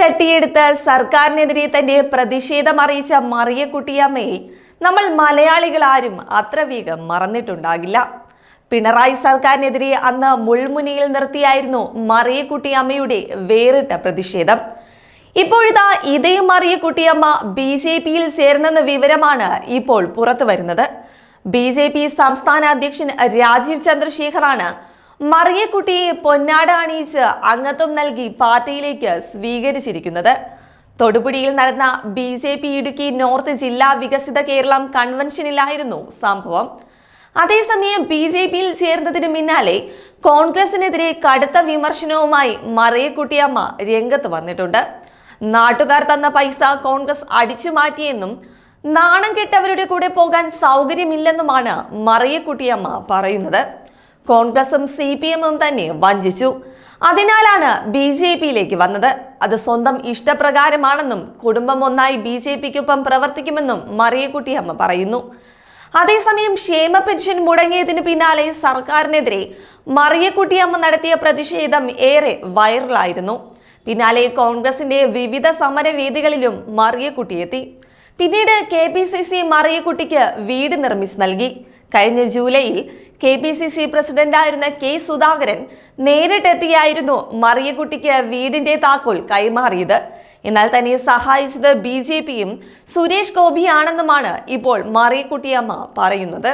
ചട്ടിയെടുത്ത് സർക്കാരിനെതിരെ തന്റെ പ്രതിഷേധം അറിയിച്ച മറിയക്കുട്ടിയമ്മയെ നമ്മൾ മലയാളികൾ ആരും അത്ര വേഗം മറന്നിട്ടുണ്ടാകില്ല. പിണറായി സർക്കാരിനെതിരെ അന്ന് മുൾമുനയിൽ നിർത്തിയായിരുന്നു മറിയക്കുട്ടിയമ്മയുടെ വേറിട്ട പ്രതിഷേധം. ഇപ്പോഴിതാ ഇതേ മറിയക്കുട്ടിയമ്മ BJP-യിൽ ചേർന്നെന്ന വിവരമാണ് ഇപ്പോൾ പുറത്തു വരുന്നത്. BJP സംസ്ഥാന അധ്യക്ഷൻ രാജീവ് ചന്ദ്രശേഖറാണ് മറിയക്കുട്ടിയെ പൊന്നാട അണിയിച്ച് അംഗത്വം നൽകി പാർട്ടിയിലേക്ക് സ്വീകരിച്ചിരിക്കുന്നത്. തൊടുപുഴയിൽ നടന്ന BJP ഇടുക്കി നോർത്ത് ജില്ലാ വികസിത കേരളം കൺവെൻഷനിലായിരുന്നു സംഭവം. അതേസമയം BJP-യിൽ ചേർന്നതിന് പിന്നാലെ കോൺഗ്രസിനെതിരെ കടുത്ത വിമർശനവുമായി മറിയക്കുട്ടിയമ്മ രംഗത്ത് വന്നിട്ടുണ്ട്. നാട്ടുകാർ തന്ന പൈസ കോൺഗ്രസ് അടിച്ചു മാറ്റിയെന്നും നാണം കെട്ടവരുടെ കൂടെ പോകാൻ സൗകര്യമില്ലെന്നുമാണ് മറിയക്കുട്ടിയമ്മ പറയുന്നത്. കോൺഗ്രസും CPM-ഉം തന്നെ വഞ്ചിച്ചു, അതിനാലാണ് BJP-യിലേക്ക് വന്നത്. അത് സ്വന്തം ഇഷ്ടപ്രകാരമാണെന്നും കുടുംബം ഒന്നായി BJP-ക്കൊപ്പം പ്രവർത്തിക്കുമെന്നും മറിയക്കുട്ടിയമ്മ പറയുന്നു. അതേസമയം ക്ഷേമ പെൻഷൻ മുടങ്ങിയതിന് പിന്നാലെ സർക്കാരിനെതിരെ മറിയക്കുട്ടിയമ്മ നടത്തിയ പ്രതിഷേധം ഏറെ വൈറലായിരുന്നു. പിന്നാലെ കോൺഗ്രസിന്റെ വിവിധ സമരവേദികളിലും മറിയക്കുട്ടിയെത്തി. പിന്നീട് KPCC മറിയക്കുട്ടിക്ക് വീട് നിർമ്മിച്ചു നൽകി. കഴിഞ്ഞ ജൂലൈയിൽ KPCC പ്രസിഡന്റായിരുന്ന K. സുധാകരൻ നേരിട്ടെത്തിയായിരുന്നു മറിയക്കുട്ടിക്ക് വീടിന്റെ താക്കോൽ കൈമാറിയത്. എന്നാൽ തന്നെ സഹായിച്ചത് BJP-യും സുരേഷ് ഗോപിയാണെന്നുമാണ് ഇപ്പോൾ മറിയക്കുട്ടിയമ്മ പറയുന്നത്.